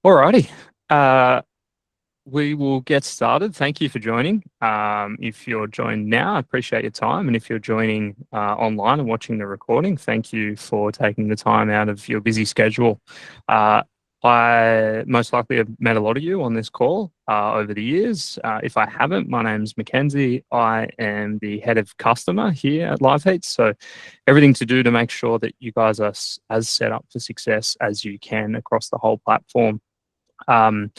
Alrighty. Uh, we will get started. Thank you for joining. If you're joined now, I appreciate your time. And if you're joining online and watching the recording, thank you for taking the time out of your busy schedule. Uh, I most likely have met a lot of you on this call over the years. If I haven't, my name's Mackenzie. I am the head of customer here at Liveheats. So everything to do to make sure that you guys are as set up for success as you can across the whole platform. Um,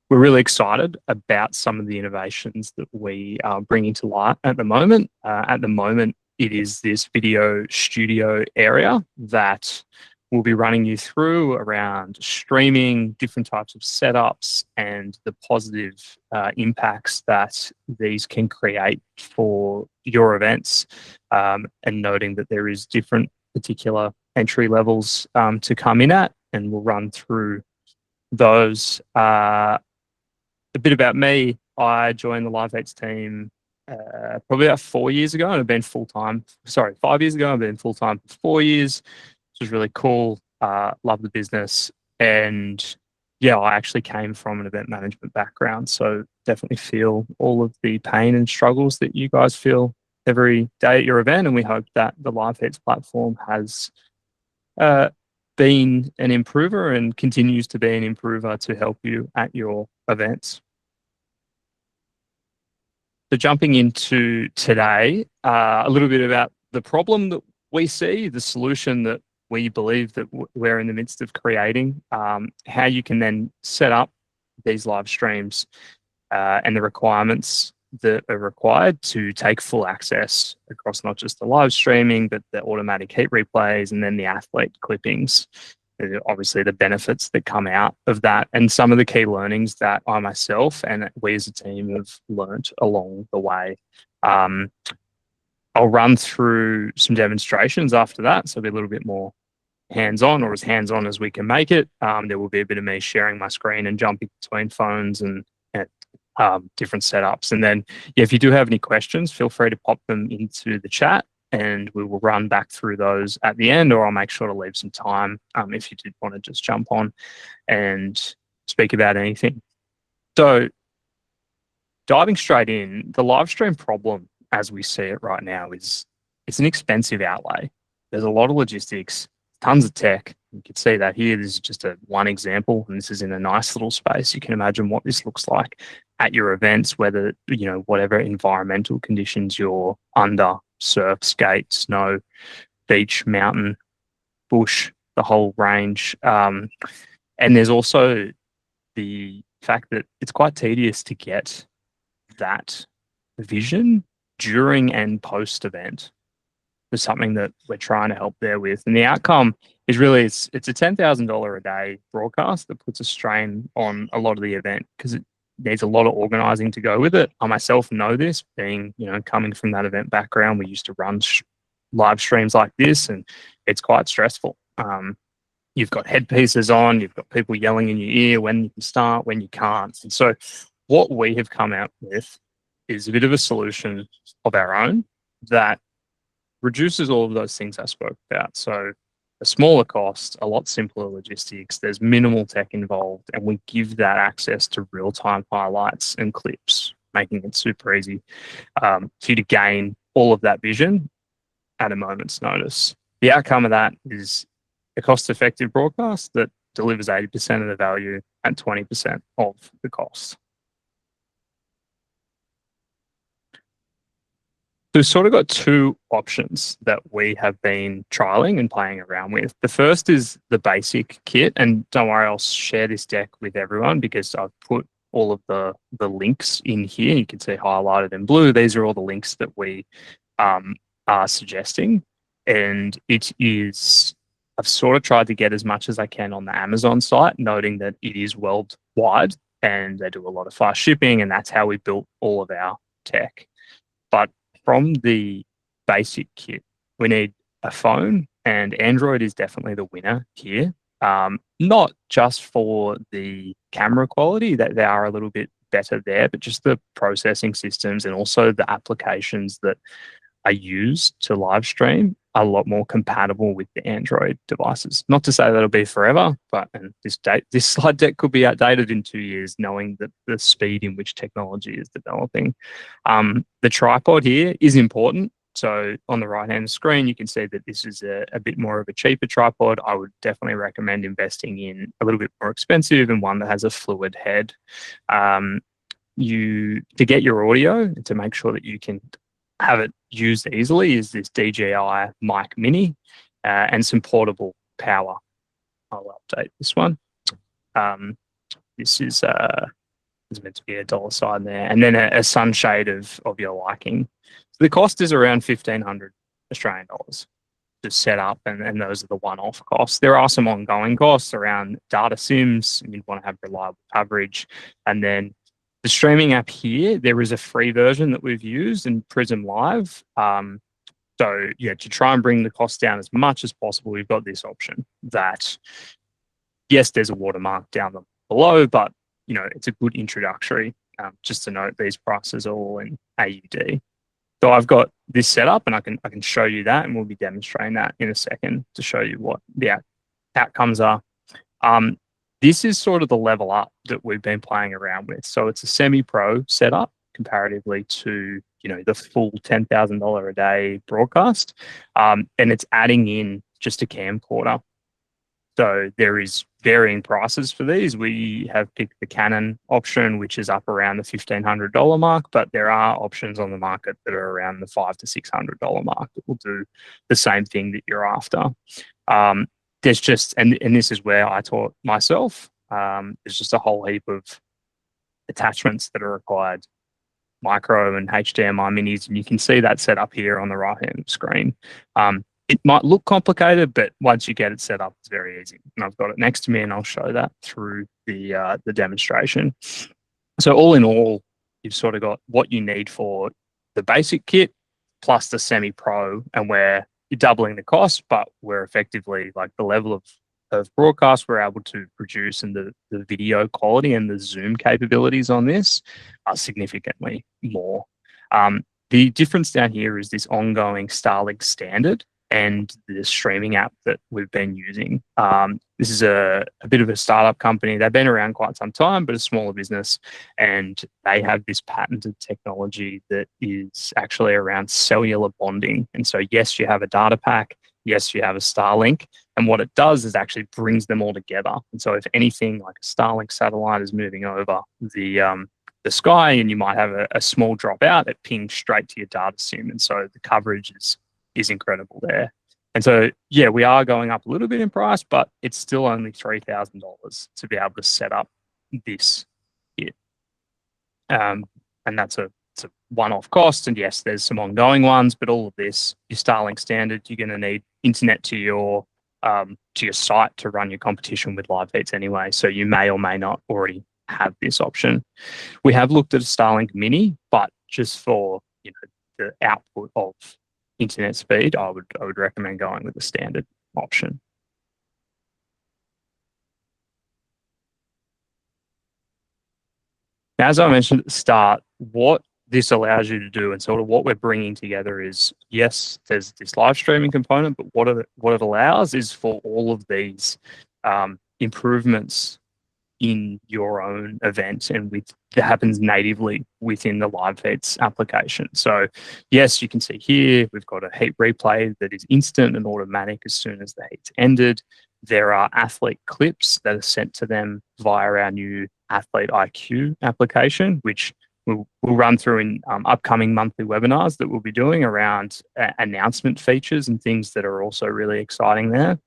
we're really excited about some of the innovations that we are bringing to light at the moment. It is this video studio area that we'll be running you through around streaming, different types of setups, and the positive impacts that these can create for your events. And noting that there is different particular entry levels to come in at, and we'll run through those. A bit about me: I joined the Liveheats team probably about 4 years ago, and I've been full time. Sorry, 5 years ago. I've been full time for 4 years, which was really cool. Love the business, and yeah, I actually came from an event management background, so definitely feel all of the pain and struggles that you guys feel every day at your event. And we hope that the Liveheats platform has been an improver and continues to be an improver to help you at your events. So jumping into today, a little bit about the problem that we see, the solution that we believe that we're in the midst of creating, how you can then set up these live streams and the requirements that are required to take full access across not just the live streaming, but the automatic heat replays and then the athlete clippings. Obviously, the benefits that come out of that, and some of the key learnings that I myself and we as a team have learnt along the way. I'll run through some demonstrations after that, so it'll be a little bit more hands-on, or as hands-on as we can make it. There will be a bit of me sharing my screen and jumping between phones and different setups. And then, yeah, if you do have any questions, feel free to pop them into the chat, and we will run back through those at the end, or I'll make sure to leave some time if you did want to just jump on and speak about anything. So diving straight in, the live stream problem as we see it right now is it's an expensive outlay. There's a lot of logistics, tons of tech. You can see that here. This is just one example, and this is in a nice little space. You can imagine what this looks like at your events, whether, whatever environmental conditions you're under: surf, skate, snow, beach, mountain, bush, the whole range. And there's also the fact that it's quite tedious to get that vision during and post event. There's something that we're trying to help there with. And the outcome is really, it's a $10,000 a day broadcast that puts a strain on a lot of the event because it needs a lot of organizing to go with it. I myself know this, being, coming from that event background. We used to run live streams like this, and it's quite stressful. You've got headpieces on, you've got people yelling in your ear when you can start, when you can't. And so what we have come out with is a bit of a solution of our own that reduces all of those things I spoke about. So a smaller cost, a lot simpler logistics, there's minimal tech involved, and we give that access to real-time highlights and clips, making it super easy for you to gain all of that vision at a moment's notice. The outcome of that is a cost-effective broadcast that delivers 80% of the value at 20% of the cost. We've sort of got two options that we have been trialing and playing around with. The first is the basic kit, and don't worry, I'll share this deck with everyone because I've put all of the links in here. You can see highlighted in blue. These are all the links that we are suggesting, and it is, I've sort of tried to get as much as I can on the Amazon site, noting that it is worldwide and they do a lot of fast shipping, and that's how we built all of our tech. But from the basic kit, we need a phone, and Android is definitely the winner here. Not just for the camera quality, that they are a little bit better there, but just the processing systems and also the applications that are used to live stream a lot more compatible with the Android devices. Not to say that'll be forever, but and this slide deck could be outdated in 2 years, knowing that the speed in which technology is developing. The tripod here is important. So on the right-hand screen, you can see that this is a bit more of a cheaper tripod. I would definitely recommend investing in a little bit more expensive and one that has a fluid head. To get your audio, to make sure that you can have it used easily, is this DJI Mic Mini and some portable power. I'll update this one. This is meant to be a dollar sign there, and then a sunshade of your liking. So the cost is around 1,500 Australian dollars to set up, and those are the one-off costs. There are some ongoing costs around data sims, and you'd want to have reliable coverage. And then the streaming app here, there is a free version that we've used in Prism Live. So yeah, to try and bring the cost down as much as possible, we've got this option that, yes, there's a watermark down below, but it's a good introductory. Just to note, these prices are all in AUD. So I've got this set up, and I can show you that, and we'll be demonstrating that in a second to show you what the outcomes are. This is sort of the level up that we've been playing around with. So it's a semi-pro setup comparatively to the full $10,000 a day broadcast, and it's adding in just a camcorder. So there is varying prices for these. We have picked the Canon option, which is up around the $1,500 mark, but there are options on the market that are around the $500 to $600 mark that will do the same thing that you're after. There's just, and this is where I taught myself, there's just a whole heap of attachments that are required, micro and HDMI minis, and you can see that set up here on the right-hand screen. It might look complicated, but once you get it set up, it's very easy. And I've got it next to me, and I'll show that through the demonstration. So all in all, you've sort of got what you need for the basic kit plus the semi-pro, and where you're doubling the cost, but we're effectively, like, the level of broadcast we're able to produce, and the video quality and the zoom capabilities on this are significantly more. The difference down here is this ongoing Starlink standard and the streaming app that we've been using. This is a bit of a startup company. They've been around quite some time, but a smaller business, and they have this patented technology that is actually around cellular bonding. And so, yes, you have a data pack, yes, you have a Starlink, and what it does is actually brings them all together. And so if anything like a Starlink satellite is moving over the sky and you might have a small dropout, it pings straight to your data sim. And so the coverage is incredible there. And so, yeah, we are going up a little bit in price, but it's still only $3,000 to be able to set up this kit. And that's a one-off cost. And yes, there's some ongoing ones, but all of this, your Starlink standard, you're going to need internet to your site to run your competition with Liveheats anyway. So you may or may not already have this option. We have looked at a Starlink Mini, but just for the output of internet speed, I would recommend going with the standard option. Now, as I mentioned at the start, what this allows you to do, and sort of what we're bringing together, is, yes, there's this live streaming component, but what it allows is for all of these improvements in your own event, and that happens natively within the Liveheats application. So yes, you can see here we've got a heat replay that is instant and automatic as soon as the heat's ended. There are athlete clips that are sent to them via our new Athlete IQ application, which we'll run through in upcoming monthly webinars that we'll be doing around announcement features and things that are also really exciting there.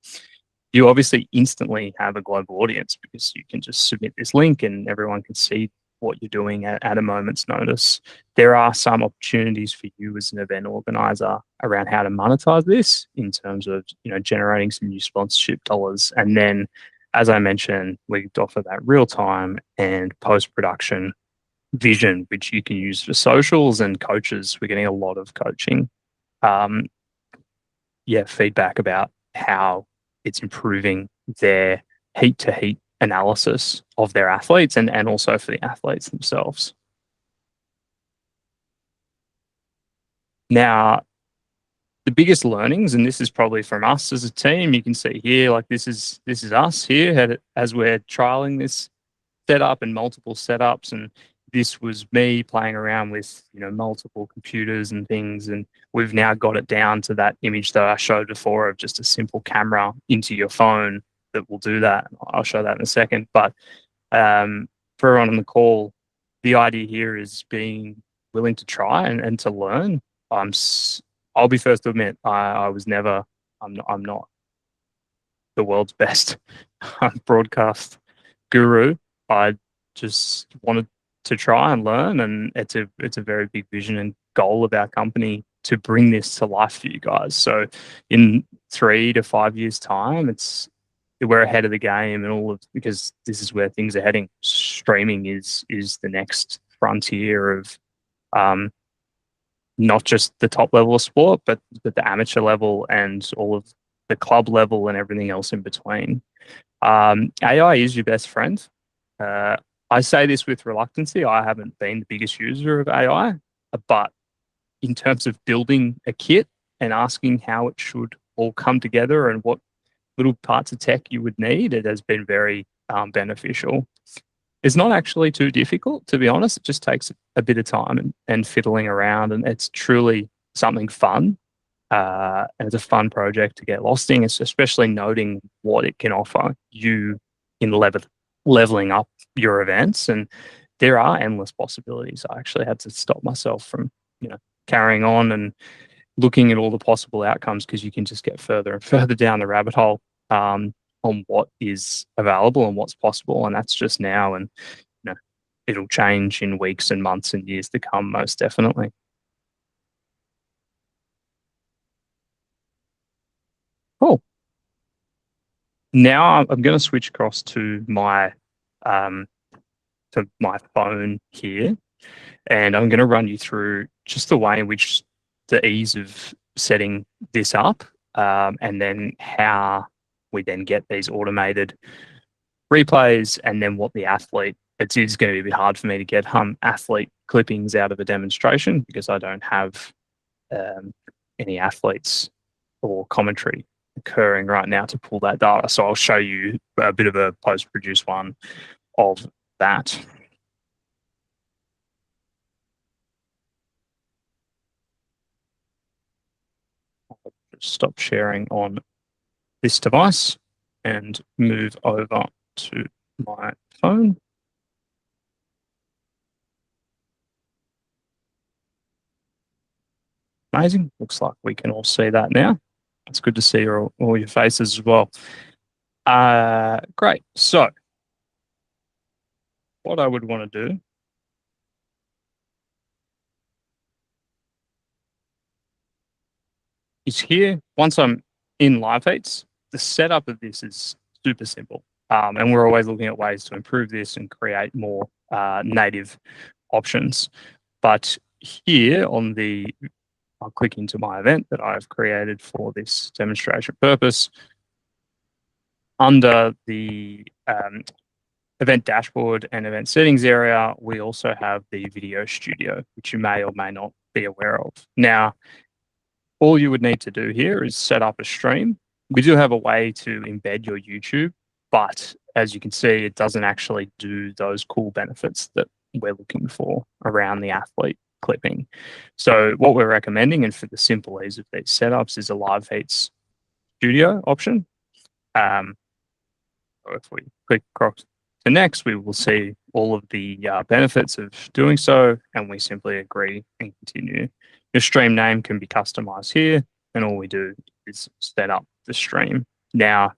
You obviously instantly have a global audience because you can just submit this link and everyone can see what you're doing at a moment's notice. There are some opportunities for you as an event organizer around how to monetize this in terms of generating some new sponsorship dollars. And then, as I mentioned, we offer that real-time and post-production vision, which you can use for socials and coaches. We're getting a lot of coaching feedback about how it's improving their heat-to-heat analysis of their athletes and also for the athletes themselves. Now, the biggest learnings, and this is probably from us as a team, you can see here, like this is us here as we're trialing this setup and multiple setups, and this was me playing around with multiple computers and things, and we've now got it down to that image that I showed before of just a simple camera into your phone that will do that. I'll show that in a second, but um, for everyone on the call, the idea here is being willing to try and to learn. I'm s- I'll be first to admit I was never I'm not the world's best broadcast guru. I just wanted to try and learn, and it's a very big vision and goal of our company to bring this to life for you guys. So in 3 to 5 years time, we're ahead of the game, and all of because this is where things are heading. Streaming is the next frontier of um, not just the top level of sport, but the amateur level and all of the club level and everything else in between. AI is your best friend. Uh, I say this with reluctancy. I haven't been the biggest user of AI, but in terms of building a kit and asking how it should all come together and what little parts of tech you would need, it has been very beneficial. It's not actually too difficult, to be honest. It just takes a bit of time and fiddling around, and it's truly something fun. And it's a fun project to get lost in. It's especially noting what it can offer you in leveling up your events. And there are endless possibilities. I actually had to stop myself from, carrying on and looking at all the possible outcomes, because you can just get further and further down the rabbit hole on what is available and what's possible. And that's just now. And, it'll change in weeks and months and years to come, most definitely. Cool. Now I'm going to switch across um, to my phone here, and I'm going to run you through just the way in which the ease of setting this up, and then how we then get these automated replays, and then what the athlete. It is going to be a bit hard for me to get athlete clippings out of a demonstration because I don't have um, any athletes or commentary occurring right now to pull that data. So I'll show you a bit of a post-produced one of that. Stop sharing on this device and move over to my phone. Amazing. Looks like we can all see that now. It's good to see all your faces as well. Great. So what I would want to do is here, once I'm in Liveheats, the setup of this is super simple. And we're always looking at ways to improve this and create more native options. But here I'll click into my event that I've created for this demonstration purpose. Under the event dashboard and event settings area, we also have the video studio, which you may or may not be aware of. Now, all you would need to do here is set up a stream. We do have a way to embed your YouTube, but as you can see, it doesn't actually do those cool benefits that we're looking for around the athlete clipping. So what we're recommending, and for the simple ease of these setups, is a Liveheats studio option. Um, if we click across to next, we will see all of the benefits of doing so, and we simply agree and continue. Your stream name can be customized here, and all we do is set up the stream. Now,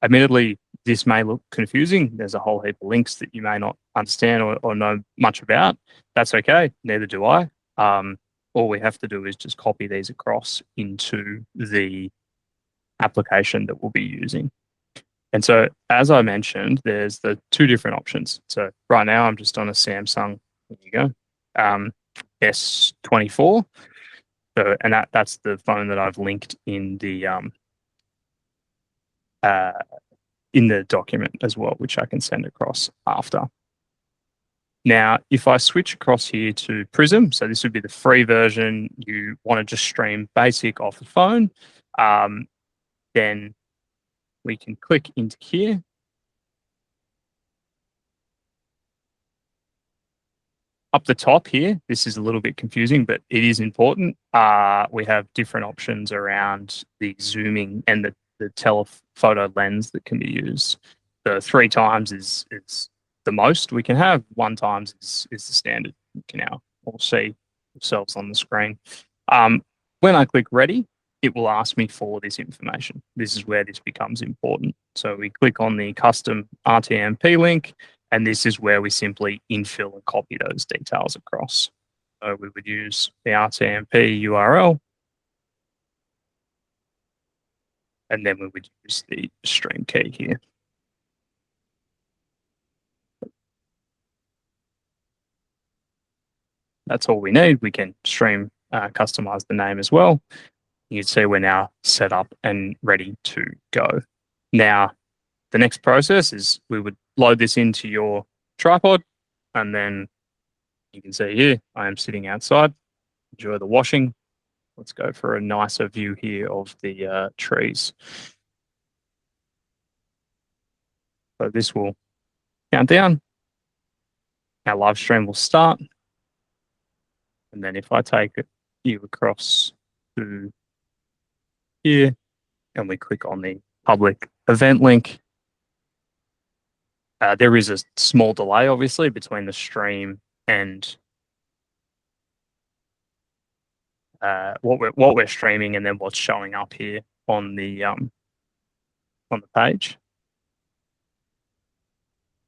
admittedly, this may look confusing. There's a whole heap of links that you may not understand or know much about. That's okay. Neither do I. All we have to do is just copy these across into the application that we'll be using. And so, as I mentioned, there's the two different options. So right now I'm just on a Samsung, there you go, S24. So, and that's the phone that I've linked uh, in the document as well, which I can send across after. Now, if I switch across here to Prism, so this would be the free version, you want to just stream basic off the phone, then we can click into here. Up the top here, this is a little bit confusing, but it is important. We have different options around the zooming and the telephoto lens that can be used. The 3x is the most we can have. 1x is the standard. You can now all see yourselves on the screen. When I click ready, it will ask me for this information. This is where this becomes important. So we click on the custom RTMP link, and this is where we simply infill and copy those details across. So we would use the RTMP URL, and then we would use the stream key here. That's all we need. We can stream, customize the name as well. You can see we're now set up and ready to go. Now, the next process is we would load this into your tripod, and then you can see here, I am sitting outside. Enjoy the washing. Let's go for a nicer view here of the trees. So this will count down. Our live stream will start. And then if I take you across to here and we click on the public event link, there is a small delay, obviously, between the stream and what we're streaming and then what's showing up here on the page.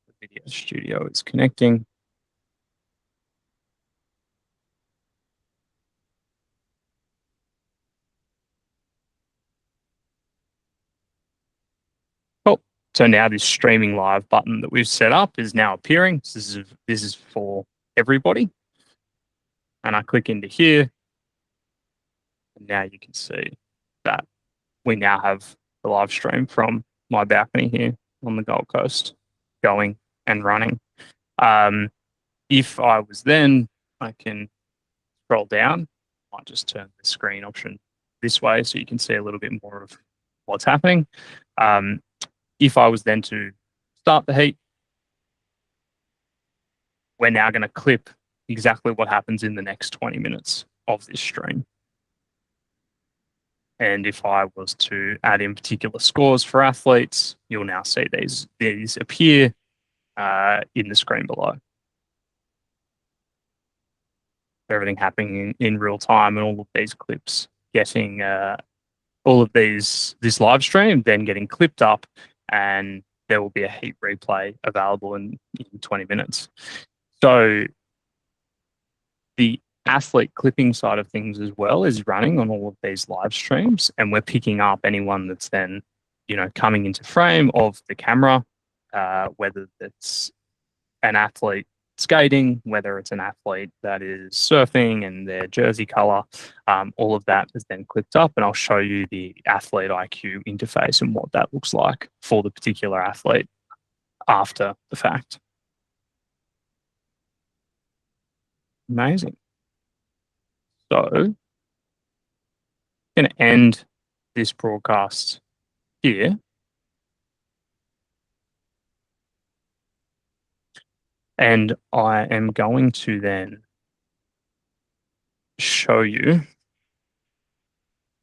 The video studio is connecting. Oh, so now this streaming live button that we've set up is now appearing. So this is for everybody. And I click into here. And now you can see that we now have the live stream from my balcony here on the Gold Coast going and running. If I was then, I can scroll down. I might just turn the screen option this way so you can see a little bit more of what's happening. If I was then to start the heat, we're now going to clip exactly what happens in the next 20 minutes of this stream. And if I was to add in particular scores for athletes, you'll now see these appear in the screen below. Everything happening in real time, and all of these clips getting all of this live stream then getting clipped up, and there will be a heat replay available in 20 minutes. So the athlete clipping side of things as well is running on all of these live streams, and we're picking up anyone that's then, coming into frame of the camera, whether it's an athlete skating, whether it's an athlete that is surfing and their jersey color, all of that is then clipped up, and I'll show you the athlete IQ interface and what that looks like for the particular athlete after the fact. Amazing. So I'm going to end this broadcast here. And I am going to then show you, if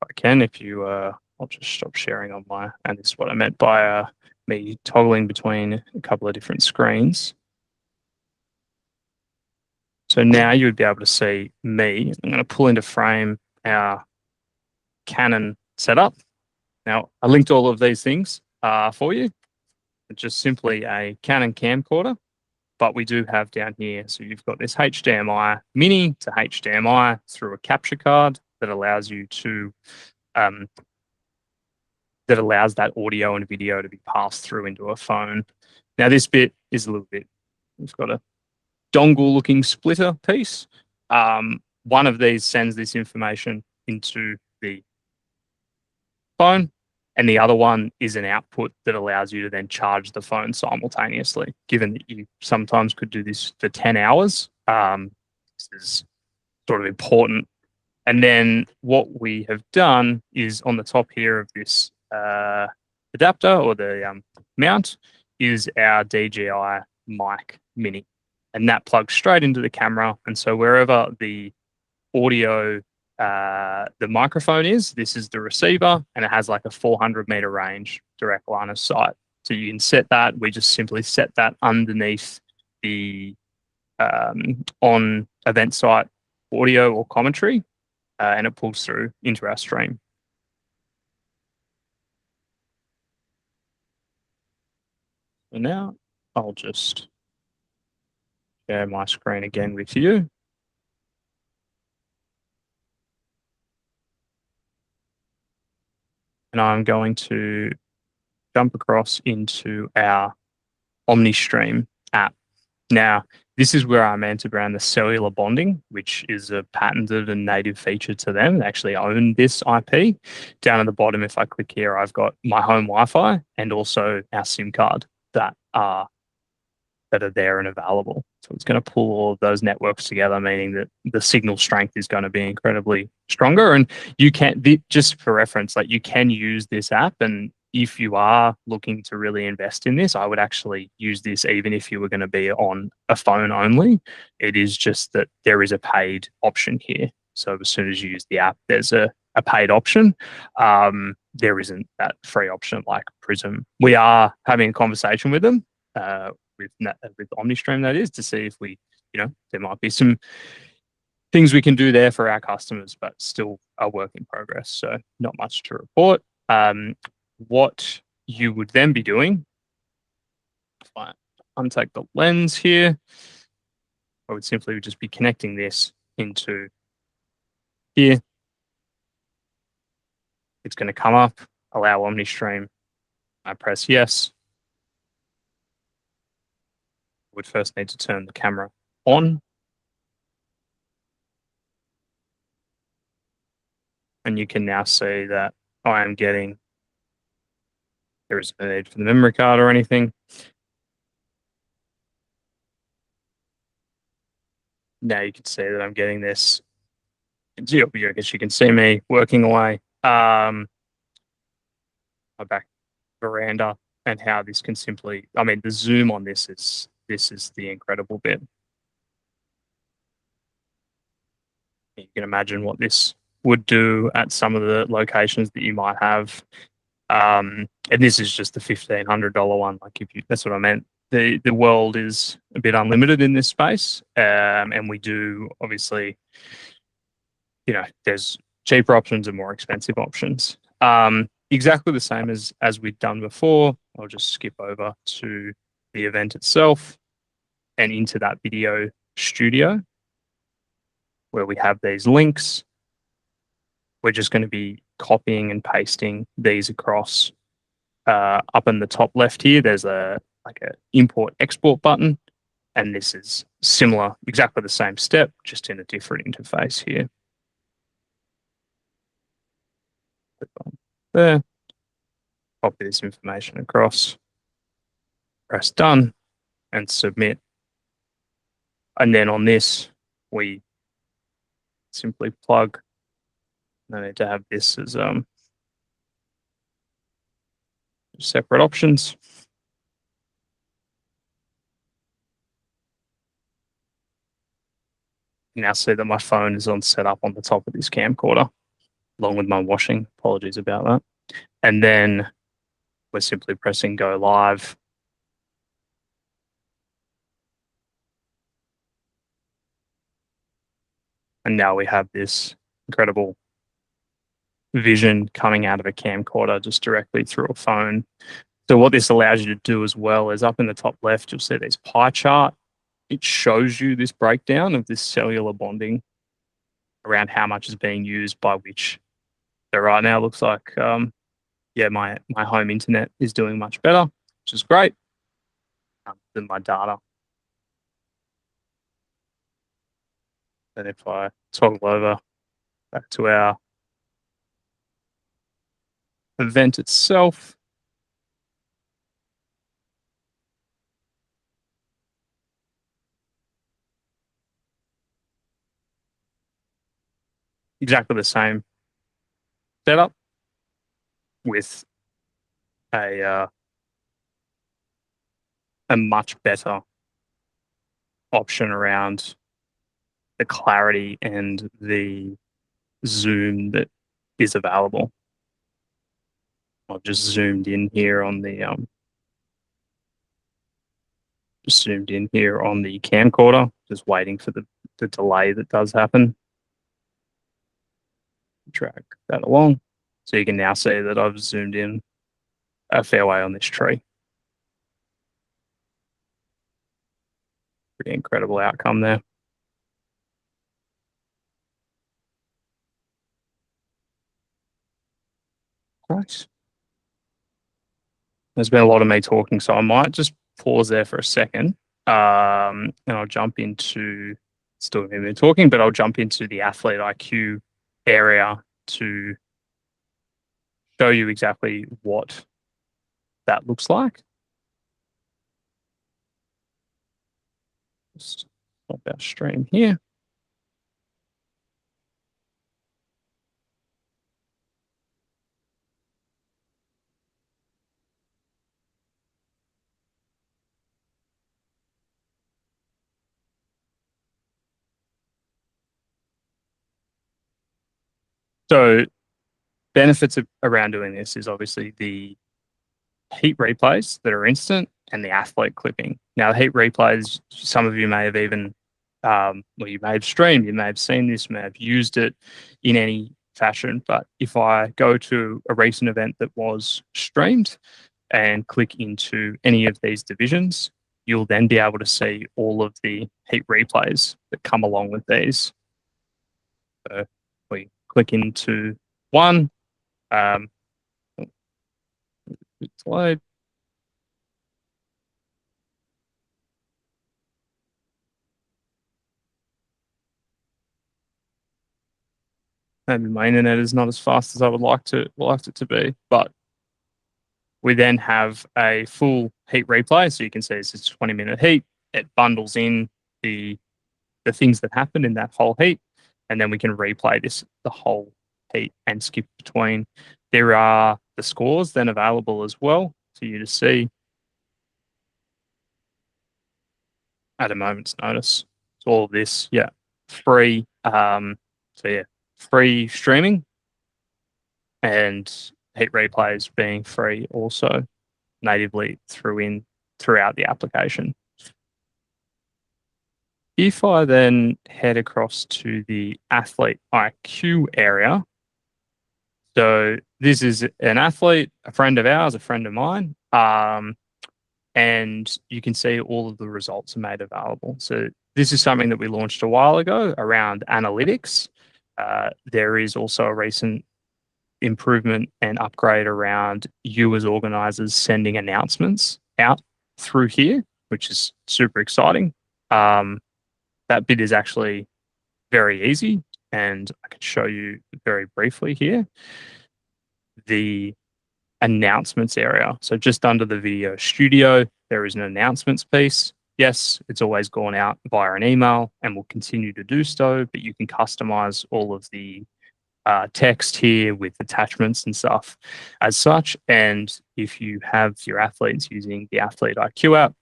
I can, I'll just stop sharing on and this is what I meant by me toggling between a couple of different screens. So now you would be able to see me. I'm going to pull into frame our Canon setup. Now, I linked all of these things for you. It's just simply a Canon camcorder, but we do have down here, so you've got this HDMI mini to HDMI through a capture card that allows you to, that allows that audio and video to be passed through into a phone. Now, this bit is a little bit, we've got a dongle looking splitter piece. One of these sends this information into the phone, And the other one is an output that allows you to then charge the phone simultaneously, given that you sometimes could do this for 10 hours. This is sort of important. And then what we have done is on the top here of this adapter or the mount is our DJI mic mini. And that plugs straight into the camera. And so wherever the audio, the microphone is, this is the receiver, and it has like a 400-meter range, direct line of sight. So you can set that. We just simply set that underneath the on event site audio or commentary, and it pulls through into our stream. And now I'll just share my screen again with you. And I'm going to jump across into our OmniStream app. Now, this is where I'm entered around the cellular bonding, which is a patented and native feature to them. They actually own this IP. Down at the bottom, if I click here, I've got my home Wi-Fi and also our SIM card that are there and available. So it's going to pull all of those networks together, meaning that the signal strength is going to be incredibly stronger. And you can, just for reference, like you can use this app, and if you are looking to really invest in this, I would actually use this even if you were going to be on a phone only. It is just that there is a paid option here. So as soon as you use the app, there's a paid option. There isn't that free option like Prism. We are having a conversation with them, with OmniStream, that is, to see if we, there might be some things we can do there for our customers, but still a work in progress. So not much to report. What you would then be doing, if I untake the lens here, I would simply just be connecting this into here. It's going to come up, allow OmniStream. I press yes. Would first need to turn the camera on. And you can now see that I am getting, there is no need for the memory card or anything. Now you can see that I'm getting this. I guess you can see me working away. My back veranda, and how this can simply, I mean, the zoom on this is the incredible bit. You can imagine what this would do at some of the locations that you might have. And this is just the $1,500 one. Like that's what I meant. The world is a bit unlimited in this space, and we do obviously, there's cheaper options and more expensive options. Exactly the same as we've done before. I'll just skip over to the event itself and into that video studio where we have these links. We're just going to be copying and pasting these across. Up in the top left here, there's a import export button, and this is similar, exactly the same step, just in a different interface here. There, copy this information across, press done, and submit. And then on this, we simply plug. I need to have this as separate options. You now see that my phone is set up on the top of this camcorder, along with my washing. Apologies about that. And then we're simply pressing go live. And now we have this incredible vision coming out of a camcorder just directly through a phone. So what this allows you to do as well is up in the top left, you'll see this pie chart. It shows you this breakdown of this cellular bonding around how much is being used by which. So right now it looks like, my home internet is doing much better, which is great, than my data. And if I toggle over back to our event itself. Exactly the same setup with a a much better option around the clarity and the zoom that is available. I've just zoomed in here on the just zoomed in here on the camcorder, just waiting for the delay that does happen. Drag that along. So you can now see that I've zoomed in a fair way on this tree. Pretty incredible outcome there. Right. There's been a lot of me talking, so I might just pause there for a second. And I'll jump into still me talking, but I'll jump into the athlete IQ area to show you exactly what that looks like. Just stop our stream here. So benefits around doing this is obviously the heat replays that are instant and the athlete clipping. Now, the heat replays, some of you may have even, well, you may have streamed, you may have seen this, may have used it in any fashion. But if I go to a recent event that was streamed and click into any of these divisions, you'll then be able to see all of the heat replays that come along with these. So we click into one, um, slide. Maybe my internet is not as fast as I would like it to be, but we then have a full heat replay. So you can see it's a 20-minute heat. It bundles in the things that happen in that whole heat, and then we can replay the whole heat and skip between. There are the scores then available as well for you to see at a moment's notice. So all of this, yeah, free. So yeah, free streaming and heat replays being free also natively throughout the application. If I then head across to the athlete IQ area, so this is an athlete, a friend of ours, a friend of mine, and you can see all of the results are made available. So this is something that we launched a while ago around analytics. There is also a recent improvement and upgrade around you as organizers sending announcements out through here, which is super exciting. That bit is actually very easy, and I can show you very briefly here the announcements area. So just under the video studio, there is an announcements piece. Yes, it's always gone out via an email and will continue to do so, but you can customize all of the text here with attachments and stuff as such. And if you have your athletes using the Athlete IQ app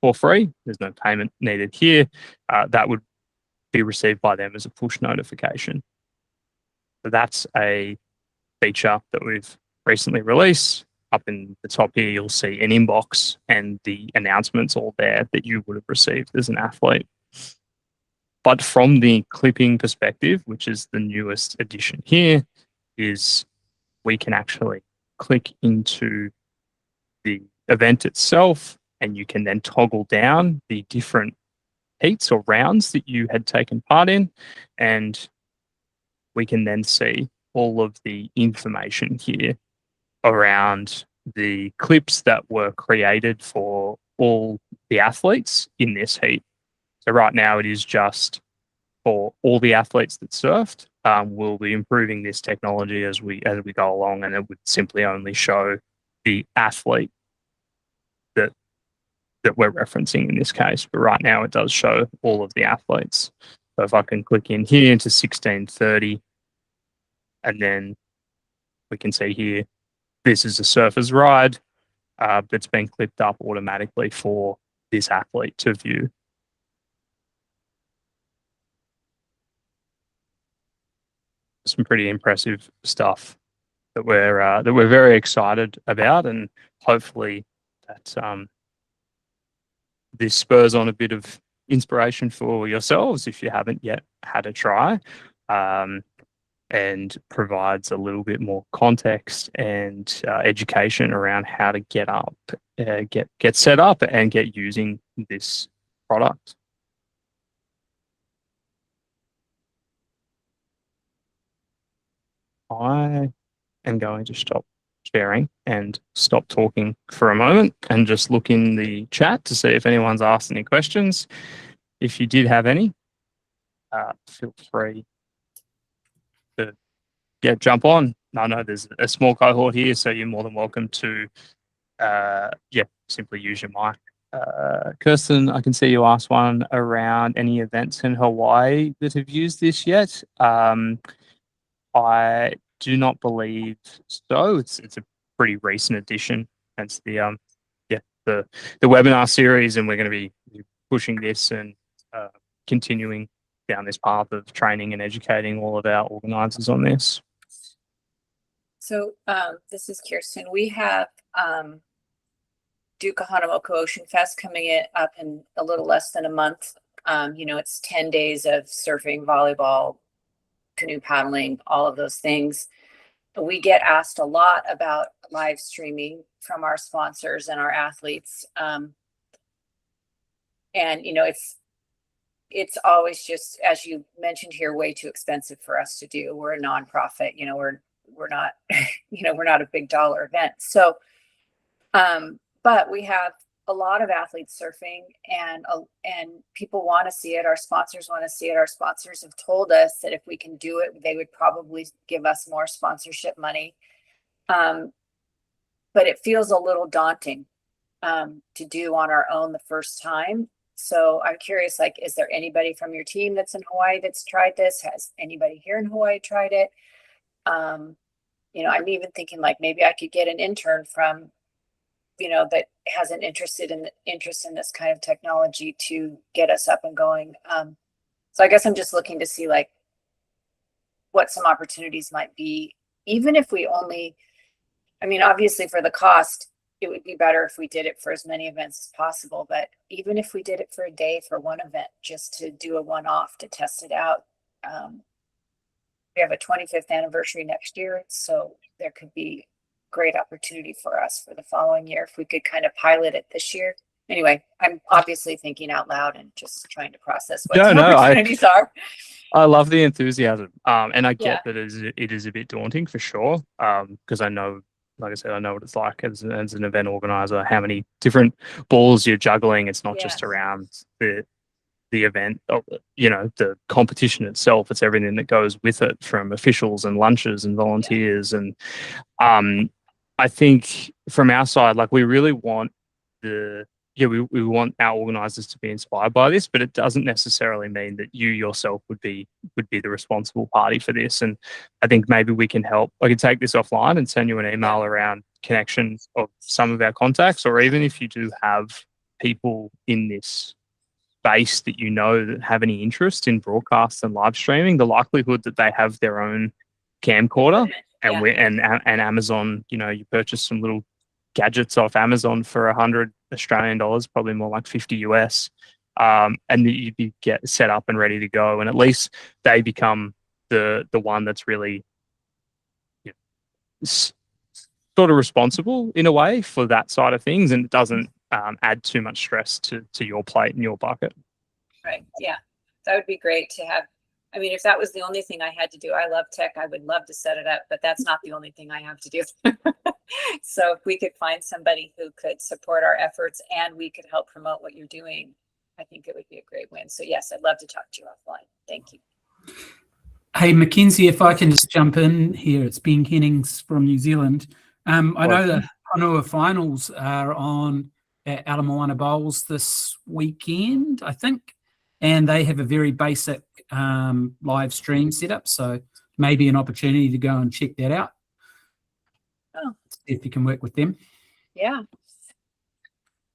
for free, there's no payment needed here, that would be received by them as a push notification. So that's a feature that we've recently released. Up in the top here, you'll see an inbox and the announcements all there that you would have received as an athlete. But from the clipping perspective, which is the newest addition here, is we can actually click into the event itself, and you can then toggle down the different heats or rounds that you had taken part in, and we can then see all of the information here around the clips that were created for all the athletes in this heat. So right now it is just for all the athletes that surfed, we'll be improving this technology as we go along, and it would simply only show the athlete that we're referencing in this case. But right now, it does show all of the athletes. So if I can click in here into 1630, and then we can see here, this is a surfer's ride that's been clipped up automatically for this athlete to view. Some pretty impressive stuff that we're very excited about, and hopefully that this spurs on a bit of inspiration for yourselves if you haven't yet had a try, and provides a little bit more context and education around how to get set up and get using this product. I am going to stop sharing and stop talking for a moment and just look in the chat to see if anyone's asked any questions. If you did have any, feel free to jump on. I know there's a small cohort here, so you're more than welcome to simply use your mic. Kirsten, I can see you asked one around any events in Hawaii that have used this yet. I do not believe so. It's a pretty recent addition. That's the webinar series, and we're going to be pushing this and continuing down this path of training and educating all of our organisers on this. So this is Kirsten. We have Duke Kahanamoku Ocean Fest coming up in a little less than a month. It's 10 days of surfing, volleyball, canoe paddling, all of those things. But we get asked a lot about live streaming from our sponsors and our athletes. And it's always just, as you mentioned here, way too expensive for us to do. We're a nonprofit, we're not, we're not a big dollar event. So, but we have a lot of athletes surfing, and people want to see it. Our sponsors want to see it. Our sponsors have told us that if we can do it, they would probably give us more sponsorship money. But it feels a little daunting to do on our own the first time. So I'm curious, is there anybody from your team that's in Hawaii that's tried this? Has anybody here in Hawaii tried it? I'm even thinking maybe I could get an intern from, that has an interest in this kind of technology to get us up and going. So I guess I'm just looking to see what some opportunities might be, even if we only, obviously for the cost, it would be better if we did it for as many events as possible. But even if we did it for a day for one event, just to do a one-off to test it out. We have a 25th anniversary next year, so there could be great opportunity for us for the following year if we could kind of pilot it this year. Anyway, I'm obviously thinking out loud and just trying to process what the opportunities are. I love the enthusiasm, and I get that it is a bit daunting for sure, because I know, like I said, I know what it's like as an event organizer, how many different balls you're juggling. It's not just around the event, the competition itself. It's everything that goes with it, from officials and lunches and volunteers. And I think from our side, we really want we want our organisers to be inspired by this, but it doesn't necessarily mean that you yourself would be the responsible party for this. And I think maybe we can help. I can take this offline and send you an email around connections of some of our contacts, or even if you do have people in this space that that have any interest in broadcast and live streaming, the likelihood that they have their own camcorder and Amazon, you purchase some little gadgets off Amazon for $100 Australian, probably more like 50 US, and that you'd get set up and ready to go, and at least they become the one that's really sort of responsible in a way for that side of things, and it doesn't add too much stress to your plate and your bucket. Right. Yeah, that would be great to have. If that was the only thing I had to do, I love tech. I would love to set it up, but that's not the only thing I have to do. So if we could find somebody who could support our efforts and we could help promote what you're doing, I think it would be a great win. So yes, I'd love to talk to you offline. Thank you. Hey, Mackenzie, if I can just jump in here, it's Ben Hennings from New Zealand. I know the Honua finals are on at Ala Moana Bowls this weekend, I think, and they have a very basic live stream setup, so maybe an opportunity to go and check that out. Oh, See if you can work with them. yeah.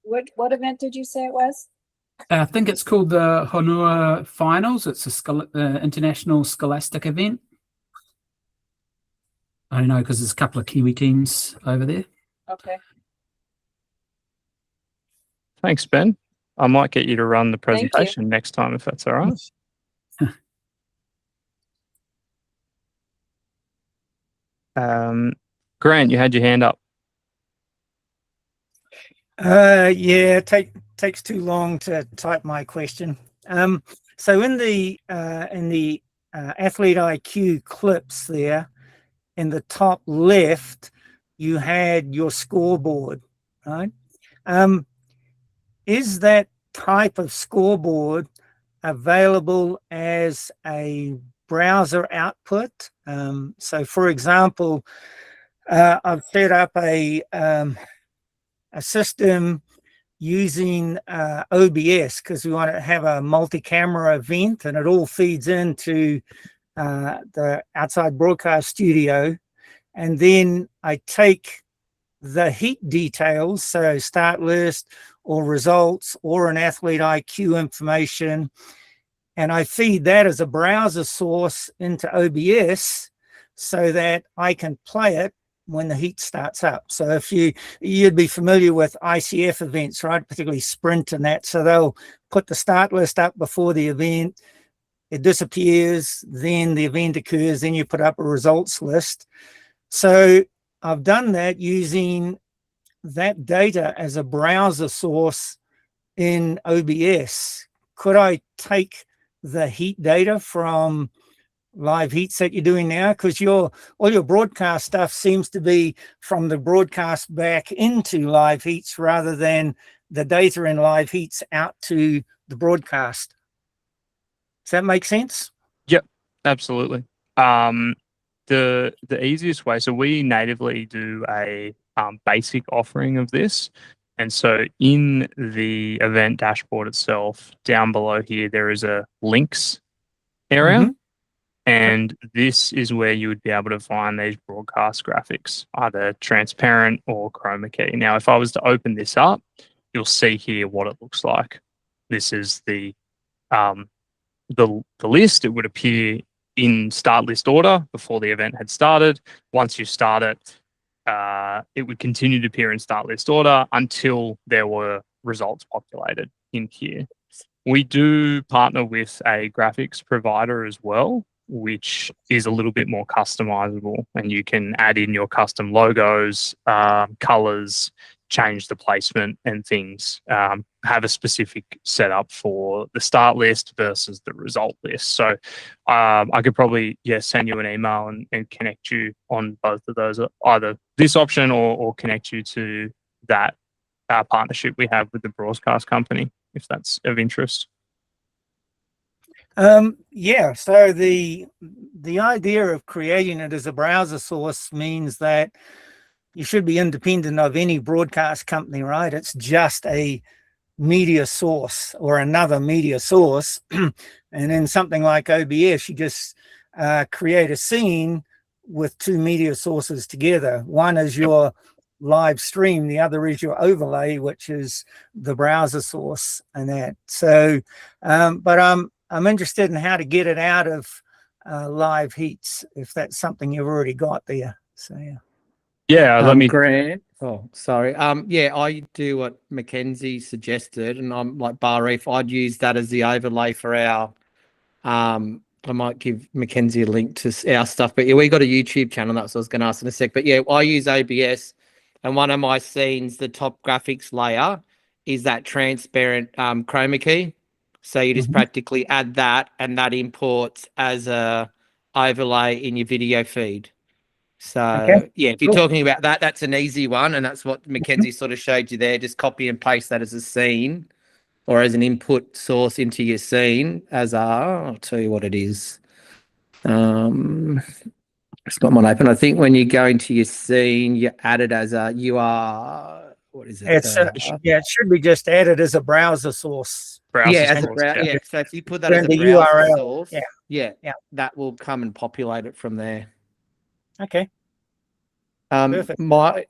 What event did you say it was? I think it's called the Honua Finals. It's a international scholastic event. I don't know, because there's a couple of Kiwi teams over there. Okay. Thanks, Ben. I might get you to run the presentation next time, if that's all right. Grant, you had your hand up. Yeah, takes too long to type my question. So in the Athlete IQ clips there, in the top left, you had your scoreboard, right? Is that type of scoreboard available as a browser output? So, for example, I've set up a system using OBS because we want to have a multi-camera event, and it all feeds into the outside broadcast studio. And then I take the heat details, so start list or results or an Athlete IQ information, and I feed that as a browser source into OBS so that I can play it when the heat starts up. So if you'd be familiar with ICF events, right? Particularly sprint and that. So they'll put the start list up before the event, it disappears, then the event occurs, then you put up a results list. So I've done that using that data as a browser source in OBS. Could I take the heat data from Liveheats that you're doing now? Because all your broadcast stuff seems to be from the broadcast back into Liveheats rather than the data in Liveheats out to the broadcast. Does that make sense? Yep, absolutely. The easiest way, so we natively do a basic offering of this. And so in the event dashboard itself, down below here, there is a links area. Mm-hmm. And this is where you would be able to find these broadcast graphics, either transparent or chroma key. Now, if I was to open this up, you'll see here what it looks like. This is the list. It would appear in start list order before the event had started. Once you start it, it would continue to appear in start list order until there were results populated in here. We do partner with a graphics provider as well, which is a little bit more customizable, and you can add in your custom logos, colors, change the placement and things, have a specific setup for the start list versus the result list. So I could probably send you an email and connect you on both of those, either this option or connect you to that partnership we have with the broadcast company, if that's of interest. Yeah, so the idea of creating it as a browser source means that you should be independent of any broadcast company, right? It's just a media source or another media source. And in something like OBS, you just create a scene with two media sources together. One is your live stream, the other is your overlay, which is the browser source and that. So, but I'm interested in how to get it out of Liveheats, if that's something you've already got there. So let me. Grant. Oh, sorry. I do what Mackenzie suggested, and I'm like Bar Reef. I'd use that as the overlay for our. I might give Mackenzie a link to our stuff, but we got a YouTube channel. That's what I was going to ask in a sec. But I use OBS, and one of my scenes, the top graphics layer, is that transparent chroma key. So you just practically add that, and that imports as a overlay in your video feed. So if you're talking about that, that's an easy one, and that's what Mackenzie sort of showed you there. Just copy and paste that as a scene or as an input source into your scene. I'll tell you what it is. It's got one open. I think when you go into your scene, you add it as you are, what is it? It should be just added as a browser source. Browser As a source, browser. yeah. Yeah. So if you put that as a The browser URL. source, Yeah. that will come and populate it from there. Okay. Perfect. My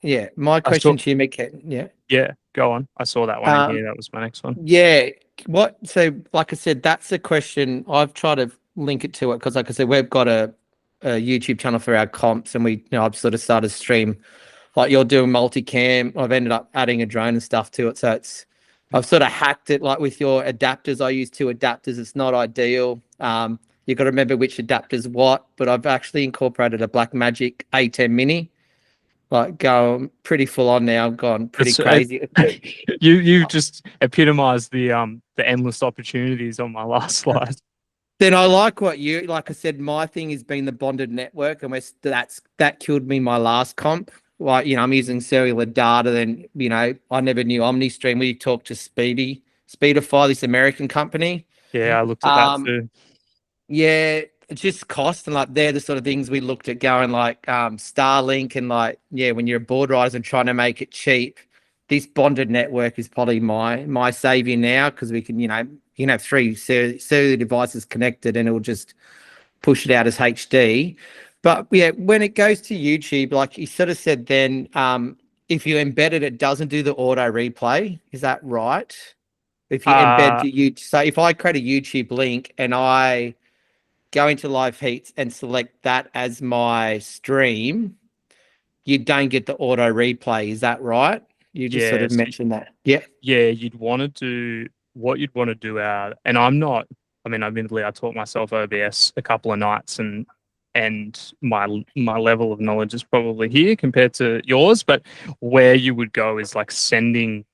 question to you, Mick. Yeah. Yeah, go on. I saw that one in here. That was my next one. Yeah. So like I said, that's a question I've tried to link it to it because, like I said, we've got a YouTube channel for our comps, and I've sort of started stream like you're doing multicam. I've ended up adding a drone and stuff to it, so I've sort of hacked it. Like with your adapters, I use 2 adapters. It's not ideal. You've got to remember which adapter's what, but I've actually incorporated a Blackmagic A10 Mini. Like going pretty full on now. I've gone pretty crazy. You just epitomized the endless opportunities on my last slide. Then I like what like I said, my thing has been the bonded network, and that killed me my last comp. Like, I'm using cellular data. Then, I never knew OmniStream. We talked to Speedify, this American company. Yeah, I looked at that too. Yeah, it's just cost, and like they're the sort of things we looked at going like Starlink, and like when you're a board riders and trying to make it cheap, this bonded network is probably my savior now, because we can you can have 3 cellular devices connected and it'll just push it out as HD. But when it goes to YouTube, like you sort of said, then if you embed it, it doesn't do the auto replay. Is that right? If you embed to YouTube, so if I create a YouTube link and I go into Liveheats and select that as my stream, you don't get the auto replay. Is that right? You just sort of mentioned that. Yeah. Yeah, you'd want to do what you'd want to do out. And admittedly, I taught myself OBS a couple of nights, and my level of knowledge is probably here compared to yours. But where you would go is like sending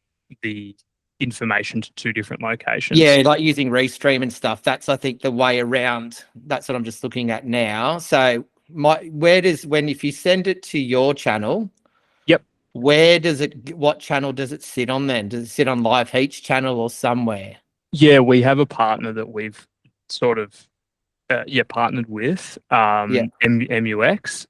the information to 2 different locations. Yeah, like using Restream and stuff. That's, I think, the way around. That's what I'm just looking at now. So if you send it to your channel, yep, what channel does it sit on then? Does it sit on Liveheats channel or somewhere? Yeah, we have a partner that we've sort of partnered with, MUX,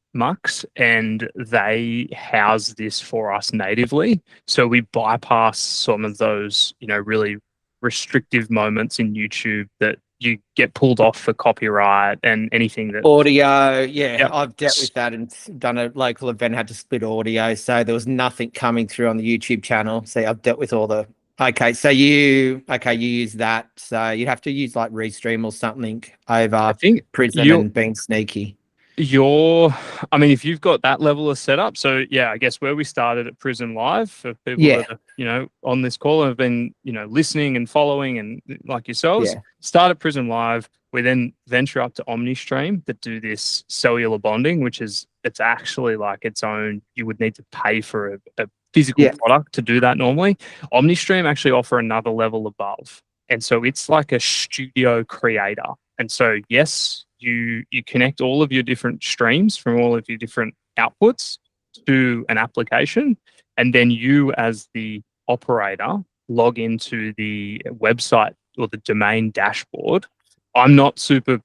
and they house this for us natively. So we bypass some of those, really restrictive moments in YouTube that you get pulled off for copyright and anything that audio. Yeah, I've dealt with that and done a local event, had to split audio. So there was nothing coming through on the YouTube channel. So I've dealt with all the Okay, so you use that. So you'd have to use like Restream or something over I think Prism and being sneaky. If you've got that level of setup, so yeah, I guess where we started at Prism Live, for people that are, on this call and have been, listening and following, and like yourselves, start at Prism Live. We then venture up to OmniStream that do this cellular bonding, which is, it's actually like its own, you would need to pay for a physical product to do that normally. OmniStream actually offer another level above. And so it's like a studio creator. And so, yes, you connect all of your different streams from all of your different outputs to an application. And then you, as the operator, log into the website or the domain dashboard. I'm not super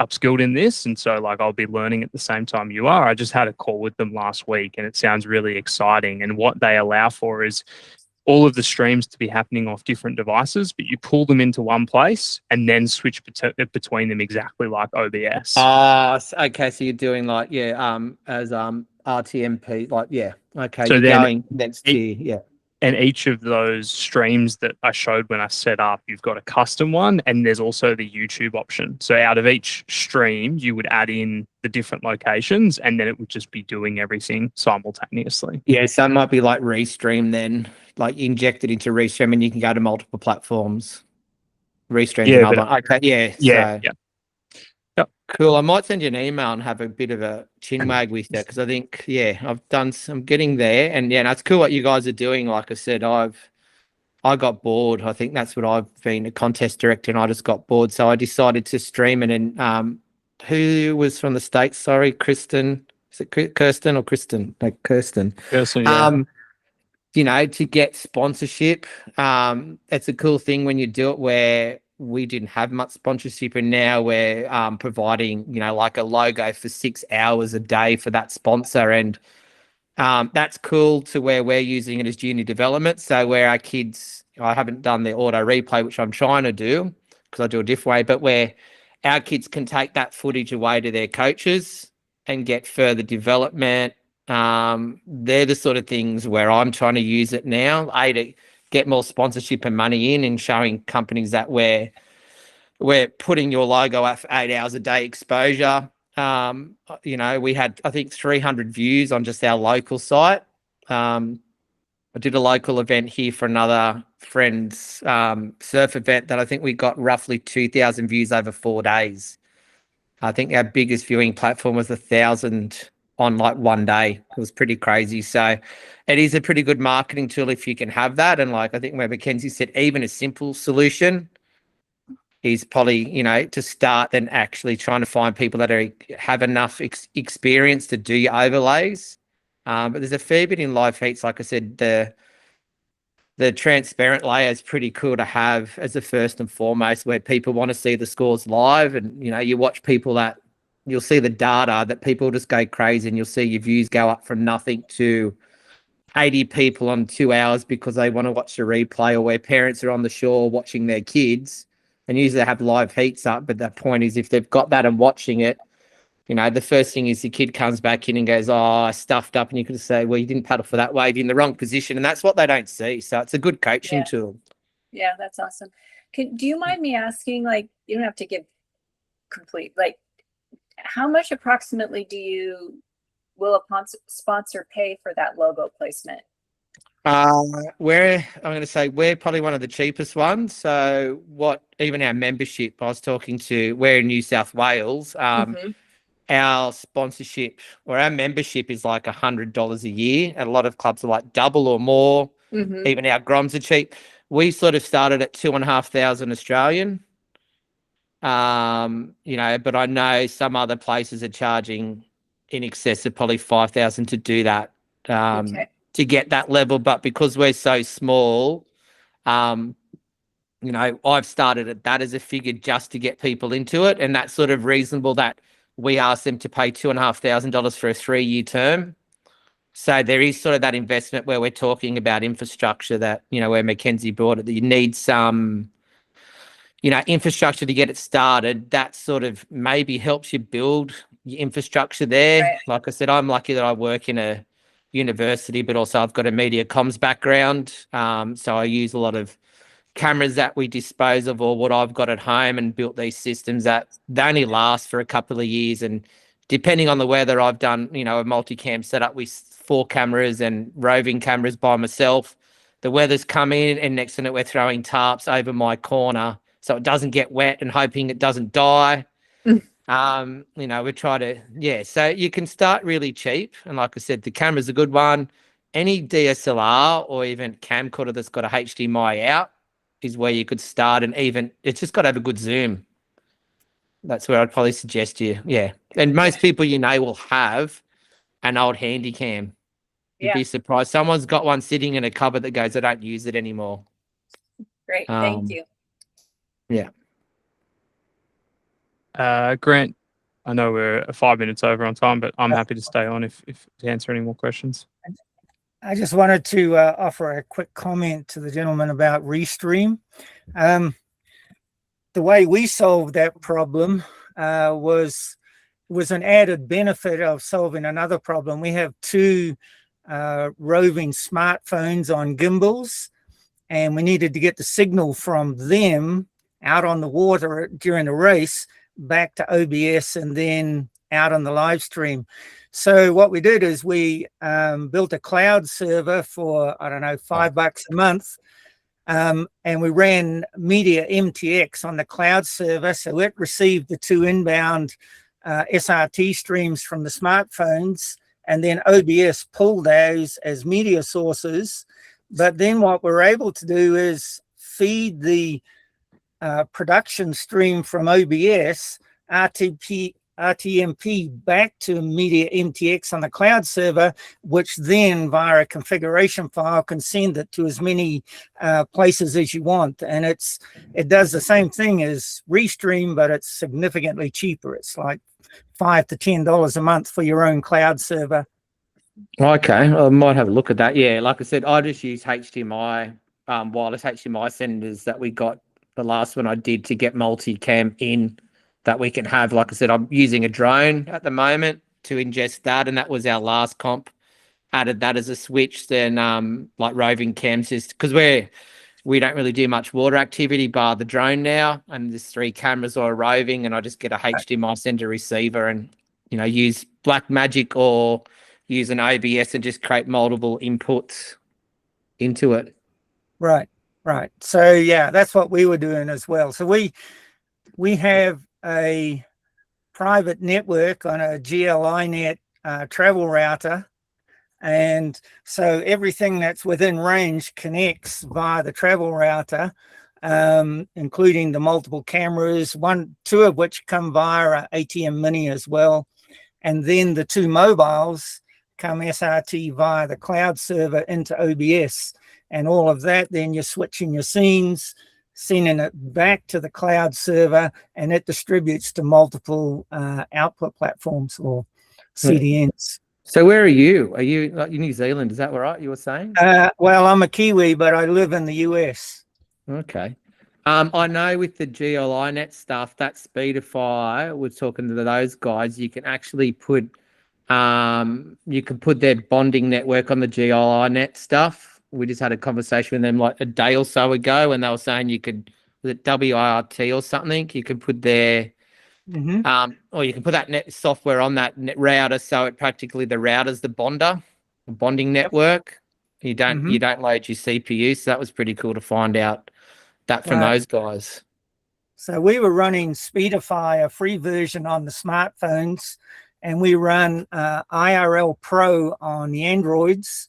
upskilled in this, and so like I'll be learning at the same time you are. I just had a call with them last week and it sounds really exciting, and what they allow for is all of the streams to be happening off different devices, but you pull them into one place and then switch between them exactly like OBS. Okay, so you're doing like as RTMP, like okay, so you're then going next to and each of those streams that I showed when I set up, you've got a custom one, and there's also the YouTube option. So out of each stream, you would add in the different locations, and then it would just be doing everything simultaneously. Yeah, so it might be like Restream then, like inject it into Restream, and you can go to multiple platforms. Restream's another one. Okay, yeah. Cool. I might send you an email and have a bit of a chinwag with that, because I think, I'm getting there, and that's cool what you guys are doing. Like I said, I got bored. I think that's what I've been, a contest director, and I just got bored, so I decided to stream it. And who was from the States? Sorry, Kristen. Is it Kirsten or Kristen? Like Kirsten. Kirsten, yeah. To get sponsorship, it's a cool thing when you do it where we didn't have much sponsorship, and now we're providing, like a logo for 6 hours a day for that sponsor. And that's cool to where we're using it as junior development. So where our kids, I haven't done the auto replay, which I'm trying to do because I do a different way, but where our kids can take that footage away to their coaches and get further development. They're the sort of things where I'm trying to use it now, to get more sponsorship and money in, and showing companies that we're putting your logo out for 8 hours a day exposure. We had, I think, 300 views on just our local site. I did a local event here for another friend's surf event that I think we got roughly 2,000 views over 4 days. I think our biggest viewing platform was 1,000 on like one day. It was pretty crazy. So it is a pretty good marketing tool if you can have that. And like I think where Mackenzie said, even a simple solution is probably, to start, then actually trying to find people that have enough experience to do your overlays. But there's a fair bit in Liveheats. Like I said, the transparent layer is pretty cool to have as a first and foremost, where people want to see the scores live. And, you watch people that you'll see the data that people just go crazy, and you'll see your views go up from nothing to 80 people on 2 hours because they want to watch the replay, or where parents are on the shore watching their kids. And usually they have Liveheats up, but the point is if they've got that and watching it, the first thing is the kid comes back in and goes, oh, I stuffed up. And you could say, well, you didn't paddle for that wave, you're in the wrong position. And that's what they don't see. So it's a good coaching tool. Yeah, that's awesome. Do you mind me asking, like, you don't have to give complete, like, how much approximately will a sponsor pay for that logo placement? I'm going to say we're probably one of the cheapest ones. So even our membership, I was talking to, we're in New South Wales. Our sponsorship or our membership is like $100 a year. And a lot of clubs are like double or more. Even our Groms are cheap. We sort of started at 2,500 Australian. But I know some other places are charging in excess of probably 5,000 to do that. To get that level, but because we're so small, I've started at that as a figure just to get people into it, and that's sort of reasonable that we ask them to pay $2,500 for a 3-year term. So there is sort of that investment where we're talking about infrastructure that, where Mackenzie brought it, that you need some, infrastructure to get it started. That sort of maybe helps you build your infrastructure there. Right. Like I said, I'm lucky that I work in a university, but also I've got a media comms background. So I use a lot of cameras that we dispose of, or what I've got at home, and built these systems that they only last for a couple of years. And depending on the weather, I've done, a multicam setup with 4 cameras and roving cameras by myself. The weather's come in, and next minute we're throwing tarps over my corner so it doesn't get wet, and hoping it doesn't die. We try to, so you can start really cheap. And like I said, the camera's a good one. Any DSLR or even camcorder that's got a HDMI out is where you could start, and even it's just got to have a good zoom. That's where I'd probably suggest you. Yeah. And most people, will have an old handy cam. You'd be surprised. Someone's got one sitting in a cupboard that goes, I don't use it anymore. Great. Thank you. Yeah. Grant, I know we're 5 minutes over on time, but I'm happy to stay on if to answer any more questions. I just wanted to offer a quick comment to the gentleman about Restream. The way we solved that problem was an added benefit of solving another problem. We have 2 roving smartphones on gimbals, and we needed to get the signal from them out on the water during the race back to OBS and then out on the live stream. So what we did is we built a cloud server for, I don't know, $5 a month. And we ran Media MTX on the cloud server. So it received the 2 inbound SRT streams from the smartphones, and then OBS pulled those as media sources. But then what we're able to do is feed the production stream from OBS, RTP RTMP back to Media MTX on the cloud server, which then via a configuration file can send it to as many places as you want. And it does the same thing as Restream, but it's significantly cheaper. It's like $5 to $10 a month for your own cloud server. Okay, I might have a look at that. Yeah, like I said, I just use HDMI, wireless HDMI senders that we got the last one I did to get multicam in that we can have. Like I said, I'm using a drone at the moment to ingest that, and that was our last comp. Added that as a switch, then like roving cams, just because we don't really do much water activity bar the drone now, and there's 3 cameras or roving, and I just get a HDMI sender receiver and use Blackmagic or use an OBS and just create multiple inputs into it. Right. So yeah, that's what we were doing as well. So we have a private network on a GLINet travel router. And so everything that's within range connects via the travel router, including the multiple cameras, 2 of which come via ATM Mini as well. And then the 2 mobiles come SRT via the cloud server into OBS. And all of that, then you're switching your scenes, sending it back to the cloud server, and it distributes to multiple output platforms or CDNs. So where are you? Are you like in New Zealand? Is that right? You were saying? Well, I'm a Kiwi, but I live in the US. Okay. I know with the GLINet stuff, that Speedify, we're talking to those guys, you can actually put their bonding network on the GLINet stuff. We just had a conversation with them like a day or so ago, and they were saying you could, was it WIRT or something? You could put their or you can put that net software on that net router, so it practically the router's the bonding network. You don't load your CPU, so that was pretty cool to find out that from those guys. So we were running Speedify, a free version on the smartphones, and we run IRL Pro on the Androids,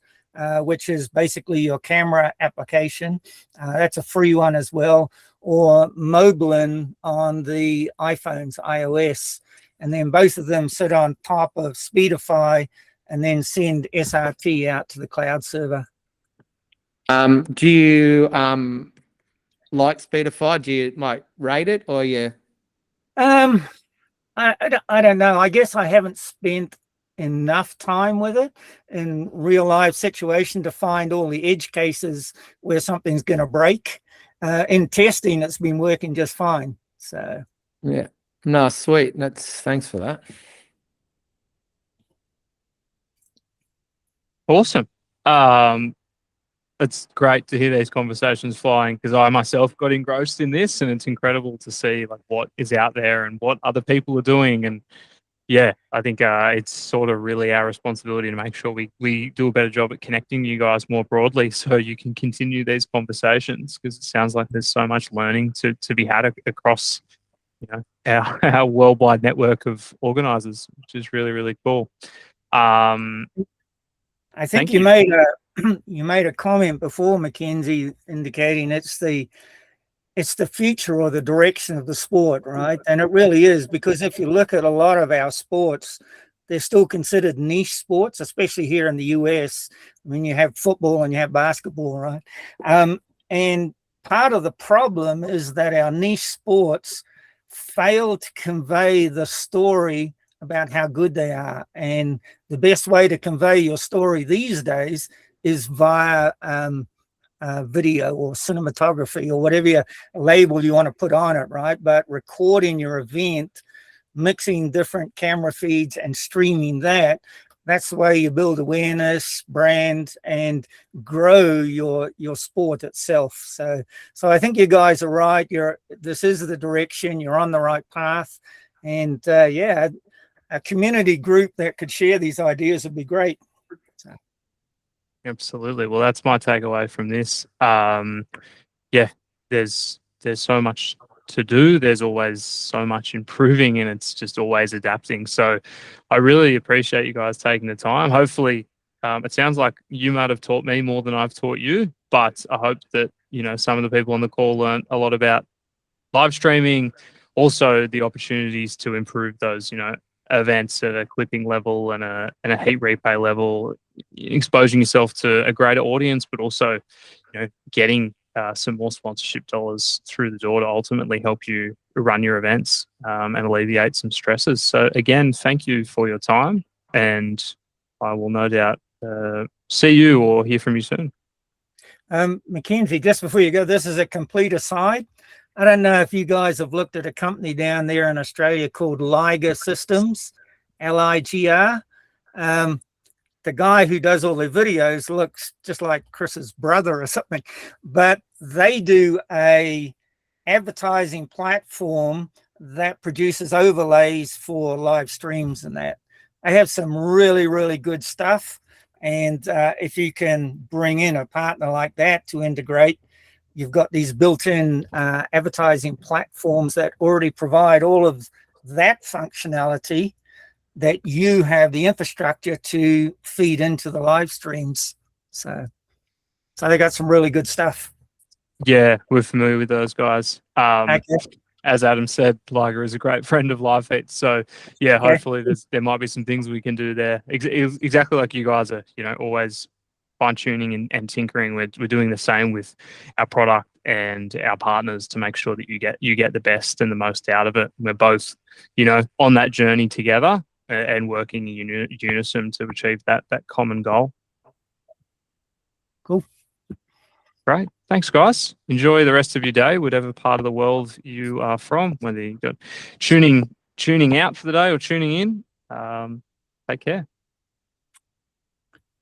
which is basically your camera application. That's a free one as well, or Moblin on the iPhones, iOS. And then both of them sit on top of Speedify and then send SRT out to the cloud server. Do you like Speedify? Do you like rate it or you? I don't know. I guess I haven't spent enough time with it in real life situation to find all the edge cases where something's going to break. In testing, it's been working just fine. So yeah, no, sweet. Thanks for that. Awesome. It's great to hear these conversations flying because I myself got engrossed in this, and it's incredible to see like what is out there and what other people are doing. And yeah, I think it's sort of really our responsibility to make sure we do a better job at connecting you guys more broadly so you can continue these conversations, because it sounds like there's so much learning to be had across our worldwide network of organizers, which is really, really cool. I think you made a comment before, Mackenzie, indicating it's the future or the direction of the sport, right? And it really is, because if you look at a lot of our sports, they're still considered niche sports, especially here in the US. I mean, you have football and you have basketball, right? And part of the problem is that our niche sports fail to convey the story about how good they are. And the best way to convey your story these days is via video or cinematography or whatever label you want to put on it, right? But recording your event, mixing different camera feeds and streaming that's the way you build awareness, brand, and grow your sport itself. So I think you guys are right. This is the direction. You're on the right path. And a community group that could share these ideas would be great. Absolutely. Well, that's my takeaway from this. There's so much to do. There's always so much improving, and it's just always adapting. So I really appreciate you guys taking the time. Hopefully, it sounds like you might have taught me more than I've taught you, but I hope that, some of the people on the call learned a lot about live streaming, also the opportunities to improve those, events at a clipping level and a heat replay level, exposing yourself to a greater audience, but also, getting some more sponsorship dollars through the door to ultimately help you run your events and alleviate some stresses. So again, thank you for your time, and I will no doubt see you or hear from you soon. Mackenzie, just before you go, this is a complete aside. I don't know if you guys have looked at a company down there in Australia called Liger Systems, Ligr. The guy who does all the videos looks just like Chris's brother or something, but they do a advertising platform that produces overlays for live streams and that. They have some really, really good stuff. And if you can bring in a partner like that to integrate, you've got these built-in advertising platforms that already provide all of that functionality, that you have the infrastructure to feed into the live streams. So they got some really good stuff. Yeah, we're familiar with those guys. Okay. As Adam said, Liger is a great friend of Liveheats. So yeah, Okay. hopefully there might be some things we can do there. Exactly like you guys are, always fine tuning and tinkering. We're doing the same with our product and our partners to make sure that you get the best and the most out of it. We're both, on that journey together and working in unison to achieve that common goal. Cool. Great. Thanks, guys. Enjoy the rest of your day, whatever part of the world you are from, whether you're tuning out for the day or tuning in. Take care.